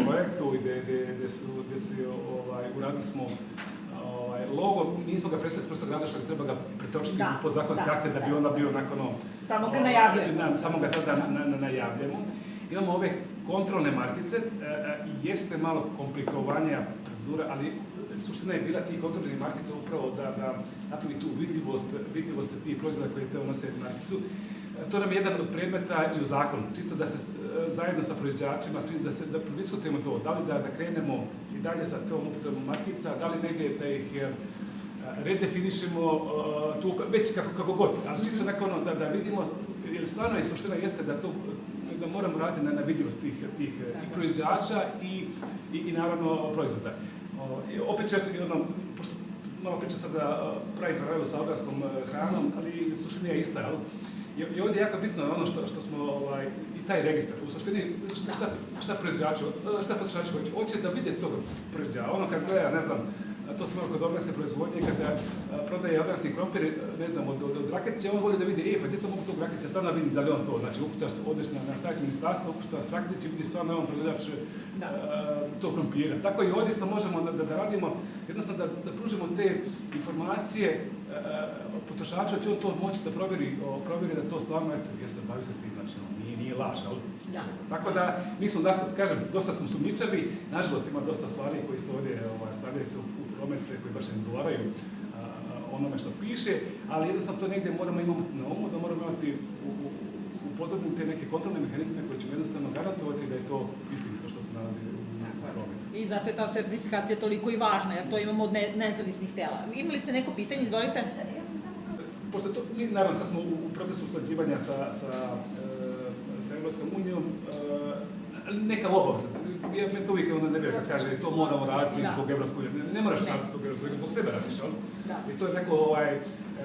projektu gdje se uradili smo logo, nismo ga predstavili s prostog razloga što treba ga pretočiti u podzakonske akte da bi onda bio nakon samo ga najavljamo. Samo ga sada najavljamo. Imamo ove kontrolne markice, jeste malo komplikovanija procedura, ali suština je bila tih kontrolnih markica upravo da napravi tu vidljivost tih proizvoda koji te nose markicu. To nam je jedan od predmeta i u zakonu, čisto da se zajedno sa proizvođačima, da prodiskutujemo to, da li da krenemo i dalje sa tom upotrebom markica, da li negdje da ih redefinišemo, već kako god, ali čisto da vidimo, jer stvarno je suština jeste da moramo raditi na vidljivost tih i proizvođača i naravno proizvoda. Opet ću pošto malo priča sada pravi paralelu sa organskom hranom, ali suština je ista, i ovdje je jako bitno ono što smo, i taj registar, u suštini šta potrošači hoće da vide tog proizvođača. Ono kad gleda, ne znam, to smo kod organske proizvodnje, kada prodaje organski krompir, ne znam, od Raketića, on voli da vidi, pa gdje to mogu tog Raketića, stvarno vidim da li on to, znači ukucaš, odeš na sajt ministarstva, ukucaš Raketić i vidi stvarno on proizvođač tog krompira. Tako i ovdje možemo da radimo, jednostavno da pružimo te informacije potrošača, će on to moći da provjeri da to stvarno, bavi se s tim, znači nije laž, ali? Tako da, mi smo, kažem, dosta smo sumnjičavi, nažalost ima dosta stvari koji se ovdje stavljaju se u promete koji baš ne odgovaraju onome što piše, ali jednostavno to negdje moramo imati na umu, da moramo imati u pozadini te neke kontrolne mehanizme koji će jednostavno garantovati da je to istinito što se nalazi u prometu. I zato je ta sertifikacija toliko i važna, jer to imamo od nezavisnih tela. Imali ste neko pitanje, izvolite? Pošto to, naravno, sad smo u procesu usklađivanja sa Evropskom unijom, neka obaveza. Ja to uvijek ne bih kad kaže to moramo raditi zbog Evropske unije. Ne moraš raditi zbog Evropske unije, zbog sebe radiš, ali? I to je neko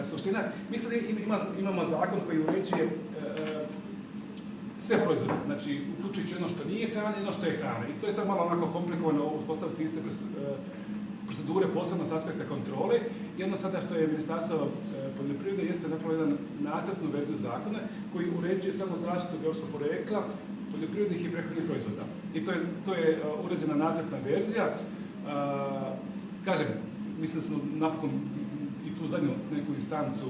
suština. Mi sad imamo zakon koji uređuje sve proizvode, znači uključujući ono što nije hrana i ono što je hrana. I to je sad malo onako komplikovano uspostaviti iste procedure, posebno s aspekta kontrole. I ono sada što je Ministarstvo poljoprivrede jeste napravilo jedan nacrtnu verziju zakona koji uređuje samo zaštitu geografskog porekla poljoprivrednih i prehrambenih proizvoda. I to je uređena nacrtna verzija. Kažem, mislim da smo napokon i tu zadnju neku instancu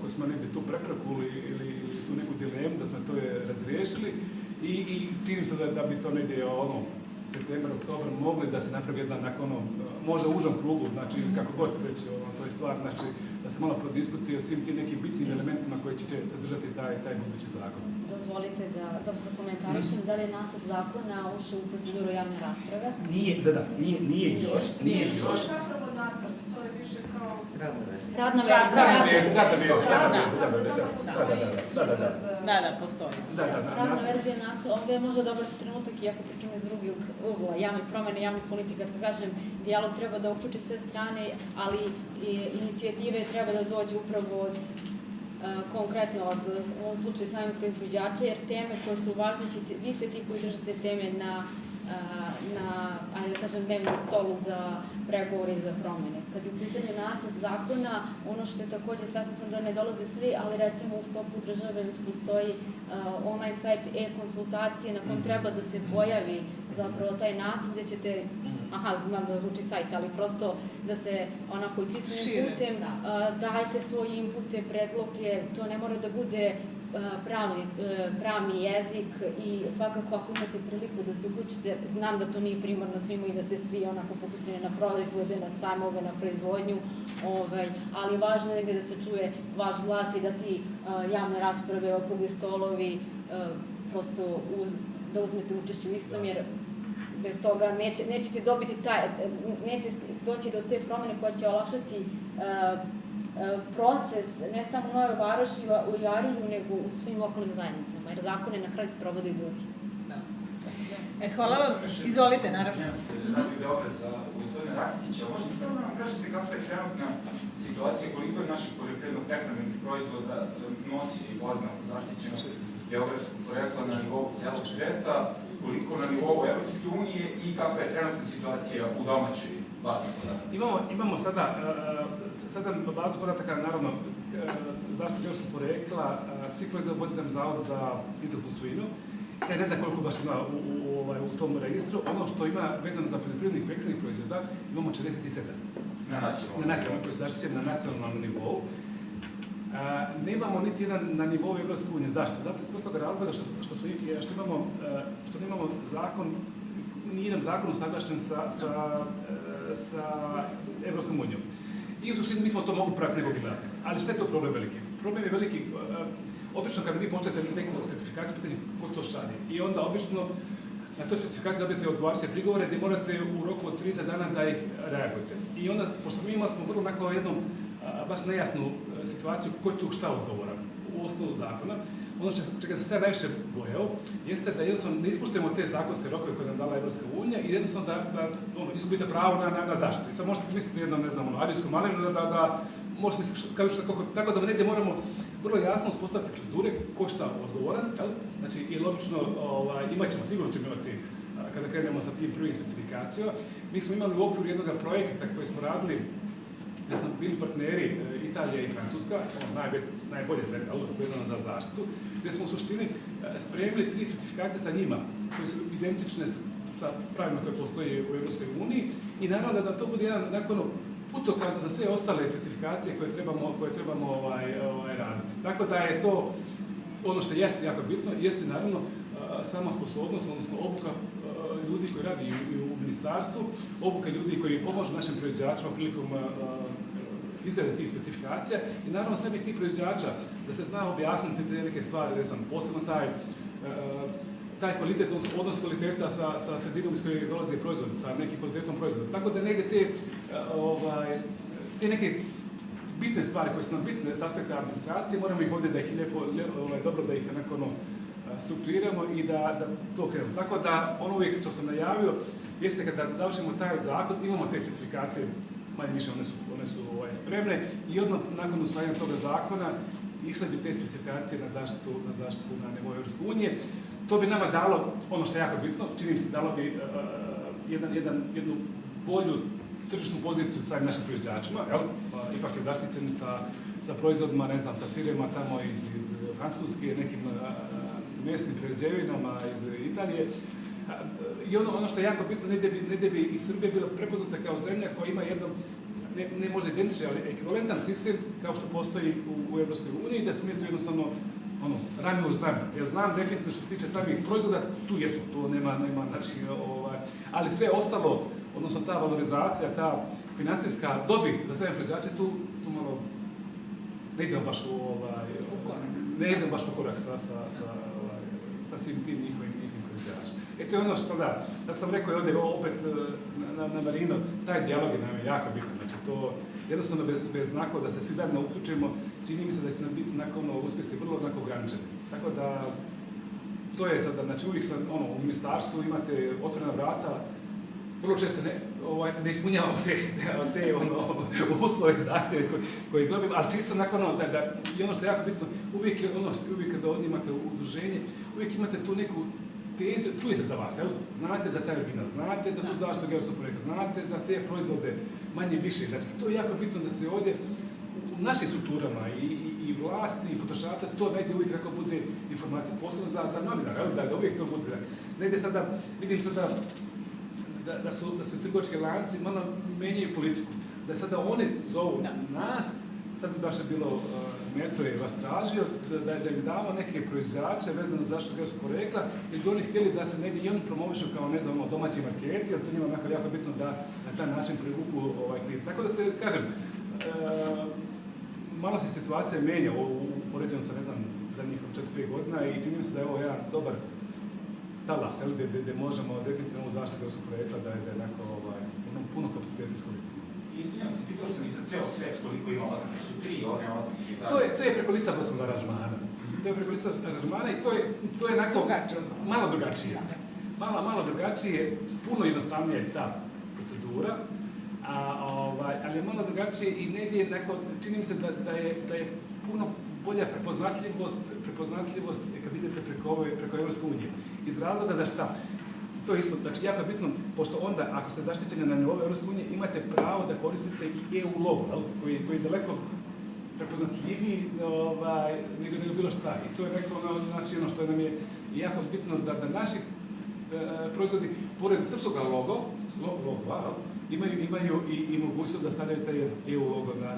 koju smo negdje tu prepreku ili tu neku dilemu da smo to razriješili i činim se da bi to negdje septembar, oktobar mogli da se napravi jedna možda u užom krugu, znači kako god već, to je stvar, znači da se malo prodiskutuje o svim tim nekim bitnim elementima koji će sadržati taj budući zakon. Dozvolite da komentarišem, da li je nacrt zakona ušao u proceduru javne rasprave? Nije još. Zapravo nacrt, to je više kao radna verzija. Da, postoji. Radna verzija nacrta, ovdje je možda dobar trenutak, iako pričam iz drugog ugla, javnih promjene, javnih politika, kad kažem, dijalog treba da uključi sve strane, ali i inicijative treba da dođe upravo od konkretno u ovom slučaju samih proizvođača, jer teme koje su važne, vi ste ti koji držite teme na dnevnom stolu za pregovore i za promjene. Kad je u pitanju nacrt zakona, ono što je također, svesna sam da ne dolaze svi, ali recimo u sklopu države već postoji online sajt e-konsultacije na kom treba da se pojavi zapravo taj nacrt gdje ćete, znam da zvuči sajt, ali prosto da se onako i pismenim putem dajte svoje inpute, predloge, to ne mora da bude pravni jezik i svakako ako imate priliku da se uključite, znam da to nije primarno svima i da ste svi onako fokusirani na proizvode, na sajmove, na proizvodnju, ali važno je da se čuje vaš glas i da ti javne rasprave, okrugli stolovi, prosto da uzmete učešće u istom, jer bez toga nećete dobiti neće doći do te promjene koja će olakšati proces, ne samo u Novoj Varoši, u Jarinju, nego u svim lokalnim zajednicama, jer zakone na kraju sprovode ljudi. Hvala vam. Izvolite, naravno. Radi Beograd za gospodina Rakitića. Možete samo nam kažete kakva je trenutna situacija, koliko je naših poljoprivredno-prehrambenih proizvoda nosi oznaku zaštićenog geografskog porekla na nivou celog sveta, koliko na nivou Evropske unije i kakva je trenutna situacija u domaćoj bazi podataka? Imamo sada bazu podataka, naravno, zaštitu geografskog porekla, svi proizvode vodi nam Zavod za intelektualnu svojinu Ja ne znam koliko baš ima u tom registru. Ono što ima vezano za poljoprivrednih i prehrambenih proizvoda, imamo 47. Na nacionalnom Koji su zaštićeni na nacionalnom nivou. Nemamo niti jedan na nivou Evropske unije. Zašto? Zato iz prostog razloga što nemamo zakon, nijedan zakon usaglašen sa Evropskom unijom. I u suštini mi smo to mogli pratiti nekog vlasti. Ali šta je to problem veliki? Problem je veliki, obično kada vi počnete neku specifikaciju, pitanje ko to šalje. I onda obično na toj specifikaciji dobijete odgovarajuće prigovore gdje morate u roku od 30 dana da ih reagujete. I onda, pošto mi imali smo vrlo onako jednu baš nejasnu situaciju ko je tu šta odgovoran u osnovu zakona, ono čega sam se najviše bojao jeste da jednostavno ne ispuštujemo te zakonske rokove koje nam dala Evropska unija i jednostavno da izgubite pravo na zaštitu. I sad možete misliti jednom, ne znam, arijskom malinu da možete misliti tako da negdje moramo vrlo jasno uspostaviti procedure ko šta odgovoran, znači i logično imat ćemo, sigurno ćemo imati kada krenemo sa tim prvim specifikacijama. Mi smo imali u okviru jednog projekta koji smo radili gdje smo bili partneri Italija i Francuska, najbolje zemlje vezano za zaštitu, gdje smo u suštini spremili 3 specifikacije sa njima, koje su identične sa pravilima koje postoje u Evropskoj uniji i naravno da to bude jedan putokaz za sve ostale specifikacije koje trebamo raditi. Tako da je to ono što jeste jako bitno, jeste naravno sama sposobnost, odnosno obuka ljudi koji radi u ministarstvu, obuka ljudi koji pomažu našim proizvođačima prilikom izrade tih specifikacija i naravno sebi tih proizvođača da se zna objasniti te neke stvari, da sam posebno taj kvalitet, odnos kvaliteta sa sredinom iz koje dolazi proizvod, sa nekim kvalitetom proizvoda. Tako da negdje te neke bitne stvari koje su nam bitne s aspekta administracije, moramo ih ovdje da ih dobro da ih strukturiramo i da to krenemo. Tako da ono uvijek što sam najavio jeste kada završimo taj zakon, imamo te specifikacije, manje više one su spremne i odmah nakon usvajanja toga zakona išle bi te specifikacije na zaštitu na nivou Evropske unije. To bi nama dalo, ono što je jako bitno, čini mi se dalo bi jednu bolju tržišnu poziciju samim našim proizvođačima, ipak je zaštićen sa proizvodima, ne znam, sa sirima tamo iz Francuske, nekim mesnim prerađevinama iz Italije. I ono što je jako bitno, negdje bi i Srbija bila prepoznata kao zemlja koja ima jedan, ne možda identičan, ali ekvivalentan sistem kao što postoji u Evropskoj uniji, da su mi to jednostavno rame uz rame. Jer znam definitivno što se tiče samih proizvoda, tu jesmo, tu nema znači, ali sve ostalo, odnosno ta valorizacija, ta financijska dobit za sve proizvođače, tu malo ne idemo baš u korak sa svim tim njihovim proizvođačima. To je ono što da sam rekao ovdje opet na Marino, taj dijalog je nam jako bitan. Znači to jednostavno bez znakova da se svi zajedno uključimo, čini mi se da će nam biti uspjesi vrlo ograničeni. Tako da to je sada, znači uvijek u ministarstvu imate otvorena vrata, vrlo često ne ispunjavamo te uslove i zahtjeve koje dobijemo, ali čisto nakon i ono što je jako bitno, uvijek kada ovdje imate udruženje, uvijek imate tu neku tezu, čuje se za vas, znate za taj original, znate za tu zaštitu geografskog porekla, znate za te proizvode manje više. Znači, to je jako bitno da se ovdje u našim strukturama i vlasti i potrošača to negdje uvijek kako bude informacija, posebno za novinara, da uvijek to bude. Negdje sada, vidim sada da su trgovački lanci malo menjaju politiku, da sada oni zovu nas, sad bi baš je bilo Metro je vas tražio da im damo neke proizvođače vezano za zaštitu geografskog porekla jer bi oni htjeli da se negdje i oni promovišu kao ne znam domaći marketi, jer to njima je jako bitno da na taj način privuku klip. Tako da se, kažem, malo se situacija menja upoređeno sa, ne znam, zadnjih 4-5 godina i čini mi se da je ovo jedan dobar talas, gdje možemo definitivno ovu zaštitu geografskog porekla da je puno kapaciteta iskoristiti. Izvinjam se, pitao sam i za ceo svet koliko ima oznake, su 3 one oznake. To je preko Lisabonskog aranžmana. To je preko Lisabonskog aranžmana i to je onako malo drugačije. Malo drugačije, puno jednostavnija je ta procedura, ali je malo drugačije i negdje čini mi se da je puno bolja prepoznatljivost kad idete preko Evropske unije. Iz razloga za šta? To je isto, znači jako je bitno, pošto onda, ako ste zaštićeni na nivou Evropske unije, imate pravo da koristite i EU logo, koji je daleko prepoznatljiviji nego bilo šta. I to je neko, znači, ono što nam je i jako bitno da naši proizvodi, pored srpskog logova, imaju i mogućnost da stavljaju taj EU logo na